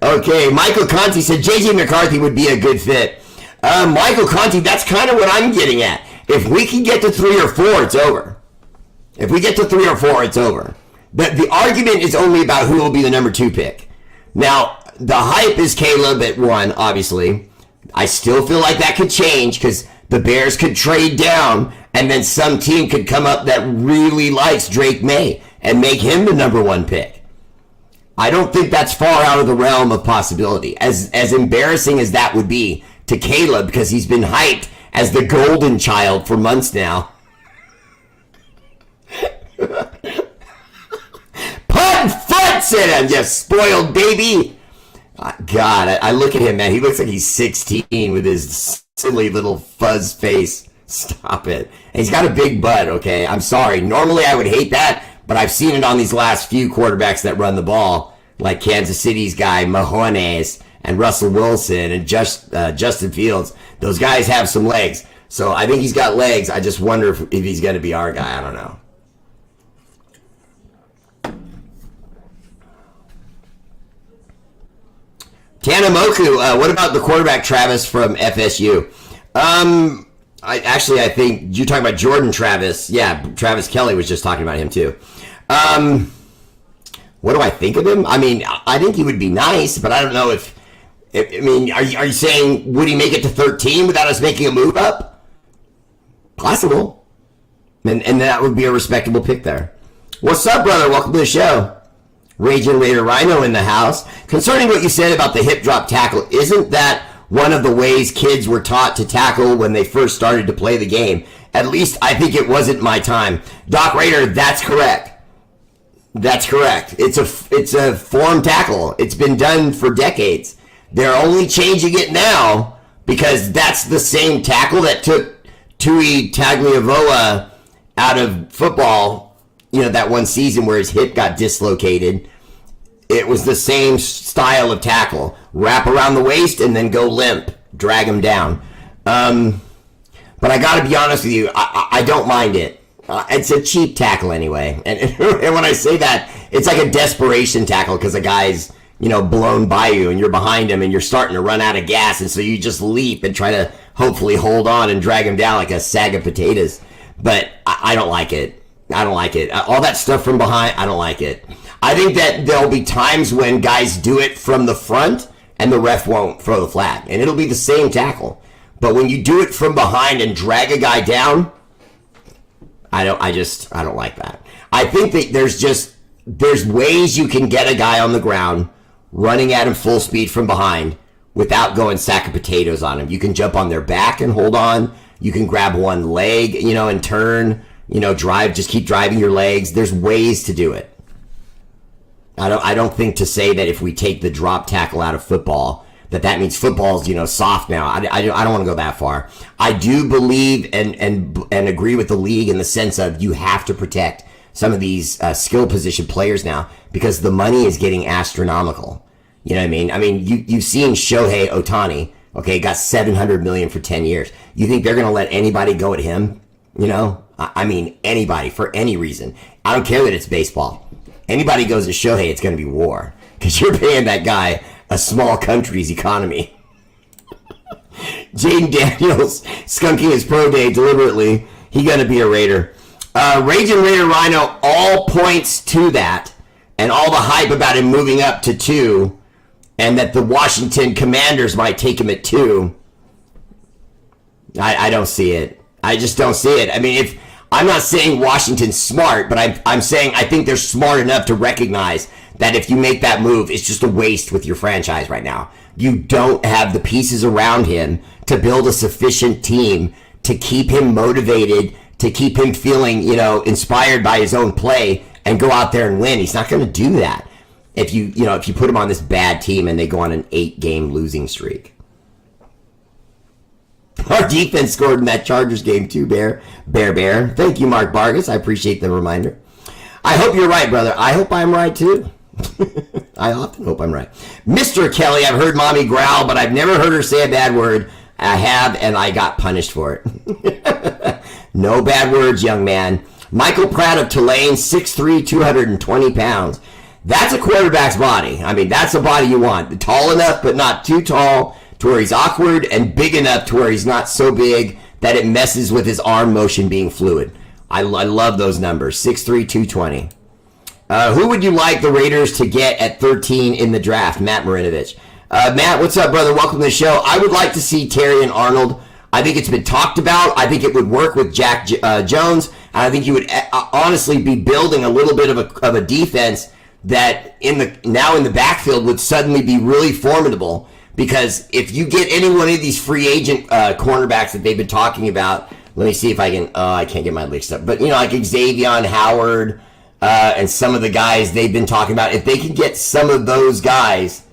Okay, Michael Conti said J.J. McCarthy would be a good fit. Michael Conti, that's kind of what I'm getting at. If we can get to 3 or 4, it's over. If we get to 3 or 4, it's over. But the argument is only about who will be the number 2 pick. Now, the hype is Caleb at 1, obviously. I still feel like that could change because the Bears could trade down and then some team could come up that really likes Drake May and make him the number 1 pick. I don't think that's far out of the realm of possibility. As embarrassing as that would be to Caleb, because he's been hyped as the golden child for months now. Put foots in him, you spoiled baby. God, I look at him, man. He looks like he's 16 with his silly little fuzz face. Stop it. And he's got a big butt, okay? I'm sorry. Normally I would hate that, but I've seen it on these last few quarterbacks that run the ball, like Kansas City's guy, Mahomes, and Russell Wilson, and Justin Fields. Those guys have some legs. So I think he's got legs. I just wonder if he's going to be our guy. I don't know. Tanamoku, what about the quarterback Travis from FSU? I think you're talking about Jordan Travis. Yeah, Travis Kelly was just talking about him too. What do I think of him? I mean, I think he would be nice, but I don't know if are you saying would he make it to 13 without us making a move up? Possible. And that would be a respectable pick there. What's up, brother? Welcome to the show. Raging Raider Rhino in the house. Concerning what you said about the hip drop tackle, isn't that one of the ways kids were taught to tackle when they first started to play the game? At least I think it wasn't my time. Doc Raider, that's correct. That's correct. It's a form tackle. It's been done for decades. They're only changing it now because that's the same tackle that took Tui Tagliavoa out of football, that one season where his hip got dislocated. It was the same style of tackle. Wrap around the waist and then go limp. Drag him down. But I got to be honest with you, I don't mind it. It's a cheap tackle anyway. And when I say that, it's like a desperation tackle because a guy's, blown by you and you're behind him and you're starting to run out of gas. And so you just leap and try to hopefully hold on and drag him down like a sack of potatoes. But I don't like it. I don't like it. All that stuff from behind, I don't like it. I think that there'll be times when guys do it from the front and the ref won't throw the flag, and it'll be the same tackle. But when you do it from behind and drag a guy down, I don't like that. I think that there's ways you can get a guy on the ground running at him full speed from behind without going sack of potatoes on him. You can jump on their back and hold on. You can grab one leg, and turn, drive, just keep driving your legs. There's ways to do it. I don't think to say that if we take the drop tackle out of football, that means football's, soft now. I don't want to go that far. I do believe and agree with the league in the sense of you have to protect some of these skill position players now because the money is getting astronomical. You know what I mean? I mean, you've seen Shohei Ohtani, okay, got $700 million for 10 years. You think they're going to let anybody go at him? I mean, anybody for any reason. I don't care that it's baseball. Anybody goes to Shohei, it's going to be war because you're paying that guy a small country's economy. Jaden Daniels skunking his pro day deliberately. He going to be a Raider. Raging Raider Rhino, all points to that, and all the hype about him moving up to 2, and that the Washington Commanders might take him at 2. I don't see it. I just don't see it. I mean, I'm not saying Washington's smart, but I'm saying I think they're smart enough to recognize that if you make that move, it's just a waste with your franchise right now. You don't have the pieces around him to build a sufficient team to keep him motivated, to keep him feeling, inspired by his own play and go out there and win. He's not going to do that if you put him on this bad team and they go on an 8-game losing streak. Our defense scored in that Chargers game too, Bear. Thank you, Mark Vargas. I appreciate the reminder. I hope you're right, brother. I hope I'm right too. I often hope I'm right. Mr. Kelly, I've heard mommy growl, but I've never heard her say a bad word. I have, and I got punished for it. No bad words, young man. Michael Pratt of Tulane, 6'3", 220 pounds. That's a quarterback's body. I mean, that's a body you want. Tall enough, but not too tall to where he's awkward, and big enough to where he's not so big that it messes with his arm motion being fluid. I love those numbers, 6'3", 220. Who would you like the Raiders to get at 13 in the draft? Matt Marinovich. Matt, what's up, brother? Welcome to the show. I would like to see Terry and Arnold. I think it's been talked about. I think it would work with Jack Jones. And I think you would honestly be building a little bit of a defense that now in the backfield would suddenly be really formidable. Because if you get any one of these free agent cornerbacks that they've been talking about, let me see if I can. I can't get my links up. But like Xavier Howard and some of the guys they've been talking about, if they can get some of those guys,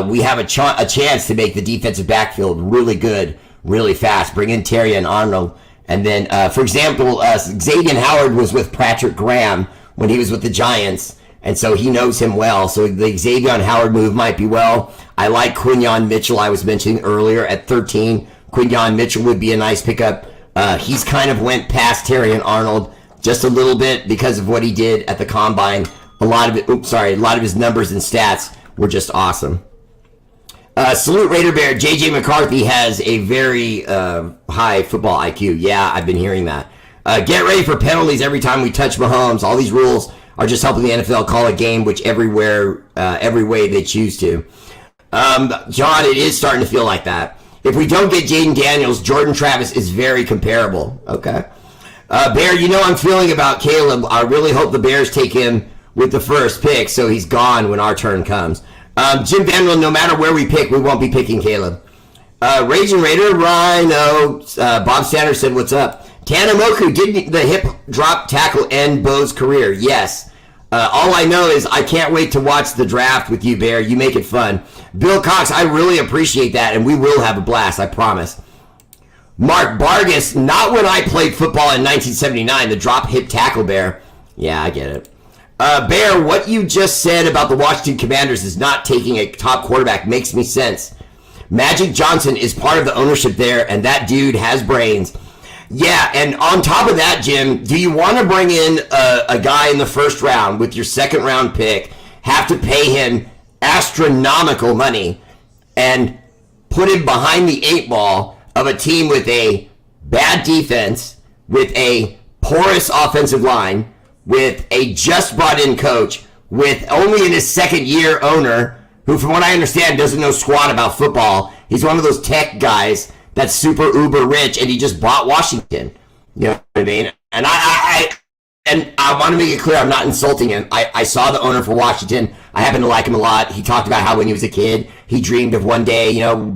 we have a chance to make the defensive backfield really good, really fast. Bring in Terry and Arnold. And then, for example, Xavier Howard was with Patrick Graham when he was with the Giants. And so he knows him well. So the Xavier Howard move might be well. I like Quinyon Mitchell, I was mentioning earlier, at 13. Quinyon Mitchell would be a nice pickup. He's kind of went past Terry and Arnold just a little bit because of what he did at the Combine. A lot of his numbers and stats were just awesome. Salute Raider Bear. JJ McCarthy has a very high football IQ. Yeah, I've been hearing that. Get ready for penalties every time we touch Mahomes. All these rules are just helping the NFL call a game every way they choose to. John, it is starting to feel like that. If we don't get Jaden Daniels, Jordan Travis is very comparable. Okay. Bear, I'm feeling about Caleb. I really hope the Bears take him with the first pick so he's gone when our turn comes. Jim Vanderbilt, no matter where we pick, we won't be picking Caleb. Raging Raider, Rhino, Bob Sanders said, what's up? Tanamoku, did the hip drop tackle end Bo's career? Yes. All I know is I can't wait to watch the draft with you, Bear. You make it fun. Bill Cox, I really appreciate that, and we will have a blast, I promise. Mark Vargas, not when I played football in 1979, the drop hip tackle, Bear. Yeah, I get it. Bear, what you just said about the Washington Commanders is not taking a top quarterback makes me sense. Magic Johnson is part of the ownership there, and that dude has brains. Yeah, and on top of that, Jim, do you want to bring in a guy in the first round with your second round pick, have to pay him astronomical money, and put him behind the 8 ball of a team with a bad defense, with a porous offensive line, with a just brought in coach, with only in his second year owner who, from what I understand, doesn't know squat about football. He's one of those tech guys that's super uber rich, and he just bought Washington. You know what I mean? And I want to make it clear, I'm not insulting him. I saw the owner for Washington. I happen to like him a lot. He talked about how when he was a kid, he dreamed of one day,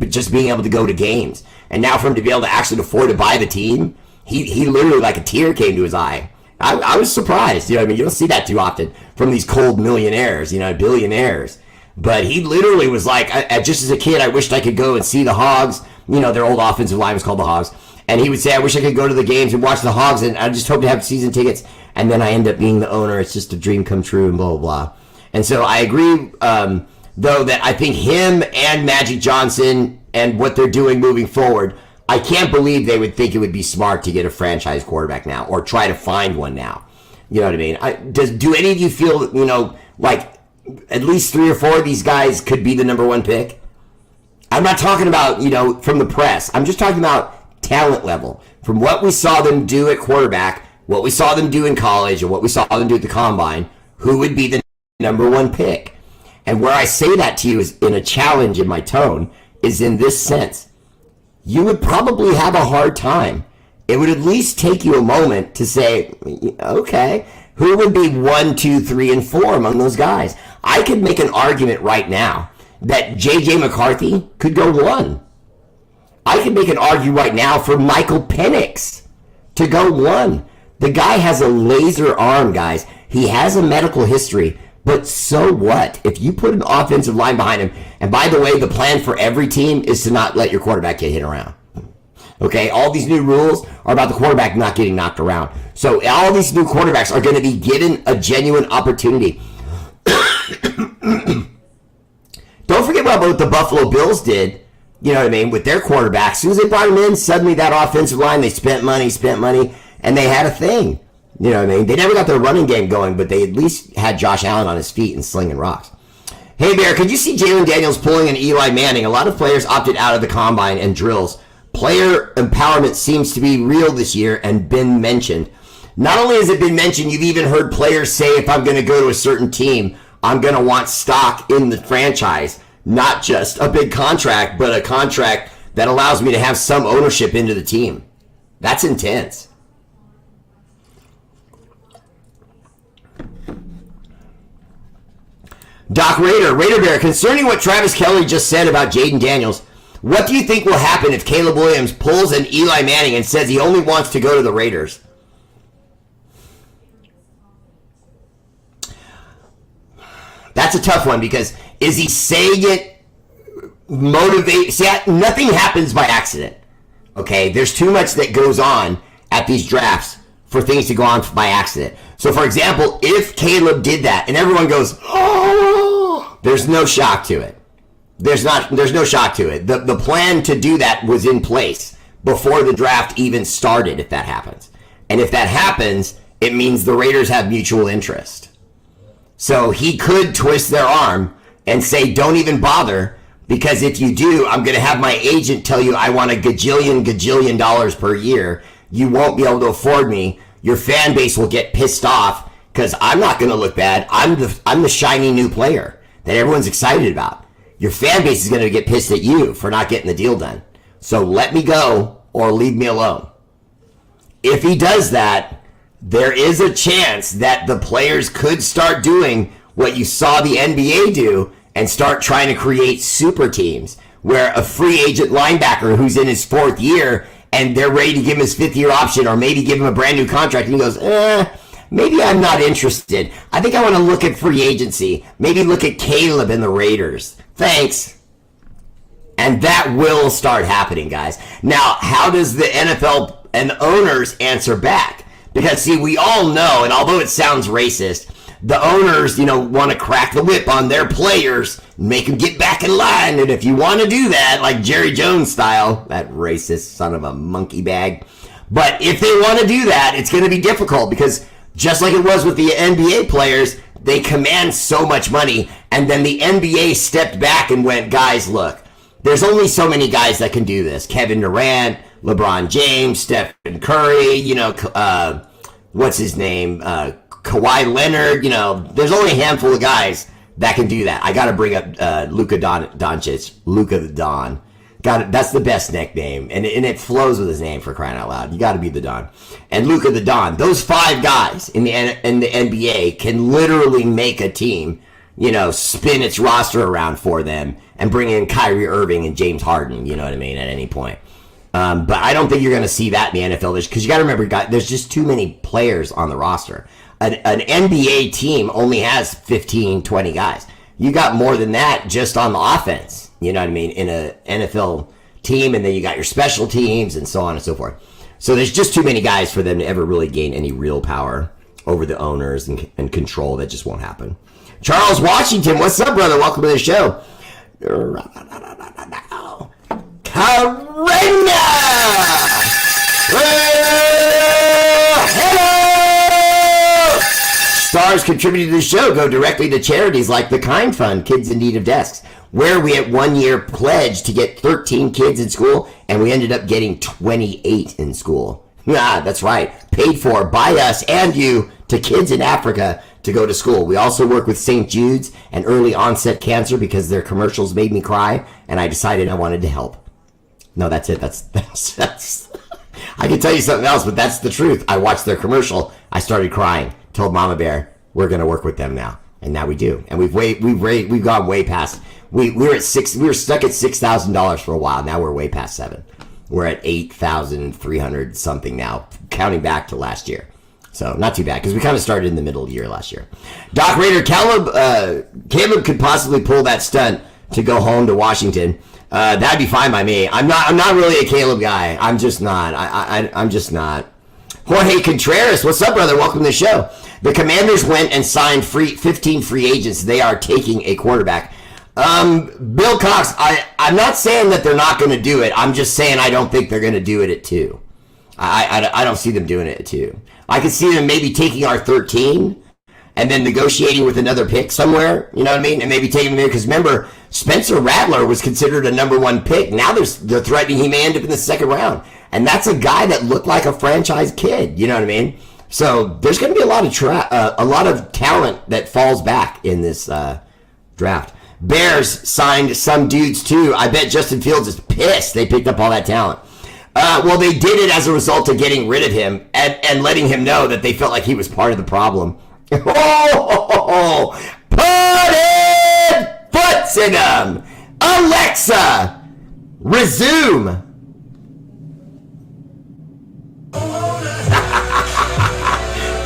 just being able to go to games. And now for him to be able to actually afford to buy the team, he literally, like a tear came to his eye. I was surprised. You don't see that too often from these cold millionaires, billionaires. But he literally was like, just as a kid, I wished I could go and see the Hogs. Their old offensive line was called the Hogs. And he would say, I wish I could go to the games and watch the Hogs, and I just hope to have season tickets. And then I end up being the owner. It's just a dream come true and blah, blah, blah. And so I agree, though, that I think him and Magic Johnson and what they're doing moving forward, I can't believe they would think it would be smart to get a franchise quarterback now or try to find one now. You know what I mean? Do any of you feel, like at least 3 or 4 of these guys could be the number 1 pick? I'm not talking about, from the press. I'm just talking about talent level. From what we saw them do at quarterback, what we saw them do in college, and what we saw them do at the combine, who would be the number 1 pick? And where I say that to you is in a challenge in my tone, is in this sense. You would probably have a hard time. It would at least take you a moment to say, okay, who would be 1, 2, 3, and 4 among those guys? I could make an argument right now that J.J. McCarthy could go 1. I could make an argument right now for Michael Penix to go 1. The guy has a laser arm, guys. He has a medical history, but so what? If you put an offensive line behind him, and by the way, the plan for every team is to not let your quarterback get hit around. Okay, all these new rules are about the quarterback not getting knocked around. So all these new quarterbacks are going to be given a genuine opportunity. Don't forget what the Buffalo Bills did, with their quarterback. As soon as they brought him in, suddenly that offensive line, they spent money, and they had a thing. They never got their running game going, but they at least had Josh Allen on his feet and slinging rocks. Hey, Bear, could you see Jalen Daniels pulling an Eli Manning? A lot of players opted out of the combine and drills. Player empowerment seems to be real this year and been mentioned. Not only has it been mentioned, you've even heard players say, if I'm going to go to a certain team, I'm going to want stock in the franchise. Not just a big contract, but a contract that allows me to have some ownership into the team. That's intense. Doc Raider Bear, concerning what Travis Kelce just said about Jaden Daniels, what do you think will happen if Caleb Williams pulls an Eli Manning and says he only wants to go to the Raiders? That's a tough one, because is he saying it motivate? See, nothing happens by accident. Okay, there's too much that goes on at these drafts for things to go on by accident. So, for example, if Caleb did that and everyone goes, oh, there's no shock to it. There's no shock to it. The plan to do that was in place before the draft even started, if that happens. And if that happens, it means the Raiders have mutual interest. So he could twist their arm and say, don't even bother, because if you do, I'm going to have my agent tell you I want a gajillion dollars per year. You won't be able to afford me. Your fan base will get pissed off because I'm not going to look bad. I'm the shiny new player that everyone's excited about. Your fan base is going to get pissed at you for not getting the deal done. So let me go or leave me alone. If he does that, there is a chance that the players could start doing what you saw the NBA do and start trying to create super teams where a free agent linebacker who's in his 4th year and they're ready to give him his 5th-year option or maybe give him a brand new contract, and he goes, maybe I'm not interested. I think I want to look at free agency. Maybe look at Caleb and the Raiders. Thanks. And that will start happening, guys. Now, how does the NFL and owners answer back? Because, see, we all know, and although it sounds racist, the owners, want to crack the whip on their players, make them get back in line. And if you want to do that, like Jerry Jones style, that racist son of a monkey bag. But if they want to do that, it's going to be difficult because just like it was with the NBA players, they command so much money. And then the NBA stepped back and went, guys, look, there's only so many guys that can do this. Kevin Durant, LeBron James, Stephen Curry, what's his name? Kawhi Leonard, there's only a handful of guys that can do that. I got to bring up Luka Doncic, Luka the Don. That's the best nickname, and it flows with his name, for crying out loud. You got to be the Don. And Luka the Don. Those 5 guys in the NBA can literally make a team, spin its roster around for them and bring in Kyrie Irving and James Harden, you know what I mean, at any point. But I don't think you're going to see that in the NFL, because you got to remember, there's just too many players on the roster. An NBA team only has 15, 20 guys. You got more than that just on the offense. You know what I mean? In an NFL team, and then you got your special teams and so on and so forth. So there's just too many guys for them to ever really gain any real power over the owners and control. That just won't happen. Charles Washington, what's up, brother? Welcome to the show. Karina! Hello! Stars contributing to the show go directly to charities like the Kind Fund, Kids in Need of Desks, where we at 1 year pledged to get 13 kids in school, and we ended up getting 28 in school. That's right. Paid for by us and you to kids in Africa to go to school. We also work with St. Jude's and early onset cancer because their commercials made me cry, and I decided I wanted to help. No, that's it. That's I can tell you something else, but that's the truth. I watched their commercial. I started crying. Told Mama Bear, we're going to work with them now. And now we do. And we've gone way past. We were stuck at $6,000 for a while. Now we're way past 7. We're at 8,300 something now, counting back to last year. So not too bad, because we kind of started in the middle of the year last year. Doc Raider, Caleb could possibly pull that stunt to go home to Washington. That'd be fine by me. I'm not really a Caleb guy. I'm just not. I'm just not. Jorge Contreras, what's up, brother? Welcome to the show. The Commanders went and signed 15 free agents. They are taking a quarterback. Bill Cox, I'm not saying that they're not going to do it. I'm just saying I don't think they're going to do it at 2. I don't see them doing it at 2. I could see them maybe taking our 13 and then negotiating with another pick somewhere, you know what I mean? And maybe taking him there, because remember, Spencer Rattler was considered a number 1 pick. Now they're threatening he may end up in the 2nd round. And that's a guy that looked like a franchise kid, you know what I mean? So there's going to be a lot of talent that falls back in this draft. Bears signed some dudes too. I bet Justin Fields is pissed they picked up all that talent. Well, they did it as a result of getting rid of him and letting him know that they felt like he was part of the problem. Oh, put it, puts in him. Alexa, resume.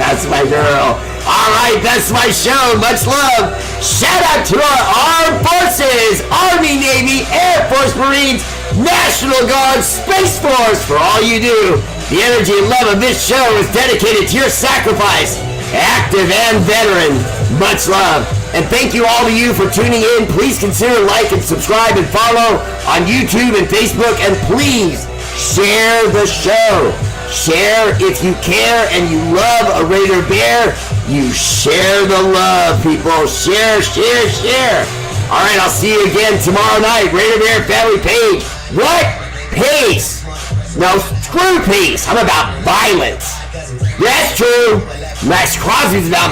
That's my girl. All right, that's my show. Much love. Shout out to our armed forces, Army, Navy, Air Force, Marines, National Guard, Space Force, for all you do. The energy and love of this show is dedicated to your sacrifice, active and veteran. Much love. And thank you all to you for tuning in. Please consider like and subscribe and follow on YouTube and Facebook. And please share the show. Share if you care and you love a Raider Bear. You share the love, people. Share, share, share. All right, I'll see you again tomorrow night. Raider Bear family page. What? Peace. No, screw peace. I'm about violence. That's true. Max Crosby's about